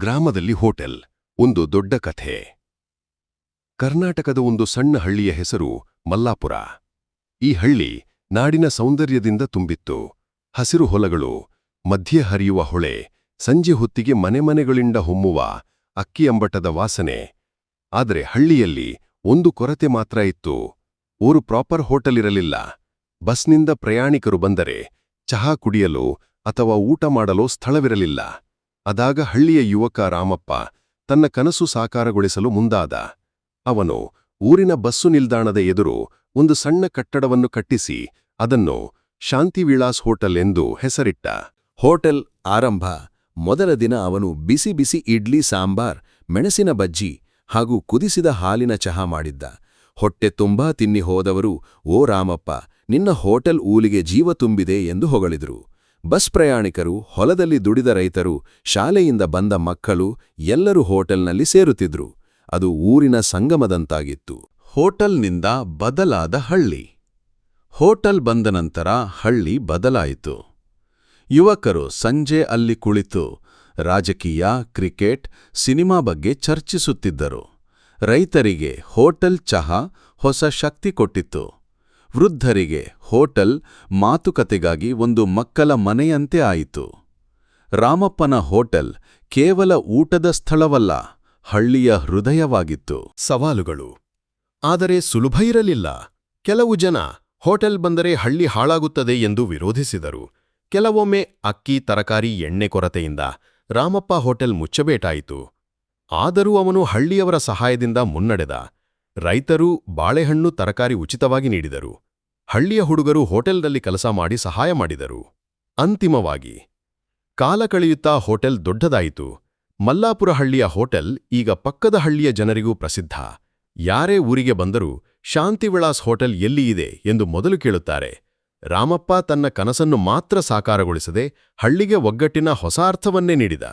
ಗ್ರಾಮದಲ್ಲಿ ಹೋಟೆಲ್ ಒಂದು ದೊಡ್ಡ ಕಥೆ. ಕರ್ನಾಟಕದ ಒಂದು ಸಣ್ಣ ಹಳ್ಳಿಯ ಹೆಸರು ಮಲ್ಲಾಪುರ. ಈ ಹಳ್ಳಿ ನಾಡಿನ ಸೌಂದರ್ಯದಿಂದ ತುಂಬಿತ್ತು. ಹಸಿರು ಹೊಲಗಳು, ಮಧ್ಯೆ ಹರಿಯುವ ಹೊಳೆ, ಸಂಜೆ ಹೊತ್ತಿಗೆ ಮನೆಮನೆಗಳಿಂದ ಹೊಮ್ಮುವ ಅಕ್ಕಿ ಅಂಬಟದ ವಾಸನೆ. ಆದರೆ ಹಳ್ಳಿಯಲ್ಲಿ ಒಂದು ಕೊರತೆ ಮಾತ್ರ ಇತ್ತು. ಊರು ಪ್ರಾಪರ್ ಹೋಟೆಲ್ ಇರಲಿಲ್ಲ. ಬಸ್ನಿಂದ ಪ್ರಯಾಣಿಕರು ಬಂದರೆ ಚಹಾ ಕುಡಿಯಲು ಅಥವಾ ಊಟ ಮಾಡಲು ಸ್ಥಳವಿರಲಿಲ್ಲ. ಅದಾಗ ಹಳ್ಳಿಯ ಯುವಕ ರಾಮಪ್ಪ ತನ್ನ ಕನಸು ಸಾಕಾರಗೊಳಿಸಲು ಮುಂದಾದ. ಅವನು ಊರಿನ ಬಸ್ಸು ನಿಲ್ದಾಣದ ಎದುರು ಒಂದು ಸಣ್ಣ ಕಟ್ಟಡವನ್ನು ಕಟ್ಟಿಸಿ ಅದನ್ನು ಶಾಂತಿವಿಳಾಸ್ ಹೋಟೆಲ್ ಎಂದು ಹೆಸರಿಟ್ಟ. ಹೋಟೆಲ್ ಆರಂಭ ಮೊದಲ ದಿನ ಅವನು ಬಿಸಿ ಬಿಸಿ ಇಡ್ಲಿ ಸಾಂಬಾರ್, ಮೆಣಸಿನ ಬಜ್ಜಿ ಹಾಗೂ ಕುದಿಸಿದ ಹಾಲಿನ ಚಹಾ ಮಾಡಿದ್ದ. ಹೊಟ್ಟೆ ತುಂಬಾ ತಿನ್ನಿ ಹೋದವರು, ಓ ರಾಮಪ್ಪ, ನಿನ್ನ ಹೋಟೆಲ್ ಊಲಿಗೆ ಜೀವ ತುಂಬಿದೆ ಎಂದು ಹೊಗಳಿದ್ರು. ಬಸ್ ಪ್ರಯಾಣಿಕರು, ಹೊಲದಲ್ಲಿ ದುಡಿದ ರೈತರು, ಶಾಲೆಯಿಂದ ಬಂದ ಮಕ್ಕಳು ಎಲ್ಲರೂ ಹೋಟೆಲ್ನಲ್ಲಿ ಸೇರುತ್ತಿದ್ರು. ಅದು ಊರಿನ ಸಂಗಮದಂತಾಗಿತ್ತು. ಹೋಟೆಲ್ನಿಂದ ಬದಲಾದ ಹಳ್ಳಿ. ಹೋಟೆಲ್ ಬಂದ ನಂತರ ಹಳ್ಳಿ ಬದಲಾಯಿತು. ಯುವಕರು ಸಂಜೆ ಅಲ್ಲಿ ಕುಳಿತು ರಾಜಕೀಯ, ಕ್ರಿಕೆಟ್, ಸಿನಿಮಾ ಬಗ್ಗೆ ಚರ್ಚಿಸುತ್ತಿದ್ದರು. ರೈತರಿಗೆ ಹೋಟೆಲ್ ಚಹಾ ಹೊಸ ಶಕ್ತಿ ಕೊಟ್ಟಿತ್ತು. ವೃದ್ಧರಿಗೆ ಹೋಟೆಲ್ ಮಾತುಕತೆಗಾಗಿ ಒಂದು ಮಕ್ಕಳ ಮನೆಯಂತೆ ಆಯಿತು. ರಾಮಪ್ಪನ ಹೋಟೆಲ್ ಕೇವಲ ಊಟದ ಸ್ಥಳವಲ್ಲ, ಹಳ್ಳಿಯ ಹೃದಯವಾಗಿತ್ತು. ಸವಾಲುಗಳು ಆದರೆ ಸುಲಭ ಇರಲಿಲ್ಲ. ಕೆಲವು ಜನ ಹೋಟೆಲ್ ಬಂದರೆ ಹಳ್ಳಿ ಹಾಳಾಗುತ್ತದೆ ಎಂದು ವಿರೋಧಿಸಿದರು. ಕೆಲವೊಮ್ಮೆ ಅಕ್ಕಿ, ತರಕಾರಿ, ಎಣ್ಣೆ ಕೊರತೆಯಿಂದ ರಾಮಪ್ಪ ಹೋಟೆಲ್ ಮುಚ್ಚಬೇಟಾಯಿತು. ಆದರೂ ಅವನು ಹಳ್ಳಿಯವರ ಸಹಾಯದಿಂದ ಮುನ್ನಡೆದ. ರೈತರು ಬಾಳೆಹಣ್ಣು, ತರಕಾರಿ ಉಚಿತವಾಗಿ ನೀಡಿದರು. ಹಳ್ಳಿಯ ಹುಡುಗರು ಹೋಟೆಲ್ನಲ್ಲಿ ಕೆಲಸ ಮಾಡಿ ಸಹಾಯ ಮಾಡಿದರು. ಅಂತಿಮವಾಗಿ ಕಾಲ ಕಳೆಯುತ್ತಾ ಹೋಟೆಲ್ ದೊಡ್ಡದಾಯಿತು. ಮಲ್ಲಾಪುರ ಹಳ್ಳಿಯ ಹೋಟೆಲ್ ಈಗ ಪಕ್ಕದ ಹಳ್ಳಿಯ ಜನರಿಗೂ ಪ್ರಸಿದ್ಧ. ಯಾರೇ ಊರಿಗೆ ಬಂದರೂ ಶಾಂತಿವಿಳಾಸ್ ಹೋಟೆಲ್ ಎಲ್ಲಿ ಇದೆ ಎಂದು ಮೊದಲು ಕೇಳುತ್ತಾರೆ. ರಾಮಪ್ಪ ತನ್ನ ಕನಸನ್ನು ಮಾತ್ರ ಸಾಕಾರಗೊಳಿಸದೆ ಹಳ್ಳಿಗೆ ಒಗ್ಗಟ್ಟಿನ ಹೊಸ ಅರ್ಥವನ್ನೇ ನೀಡಿದ.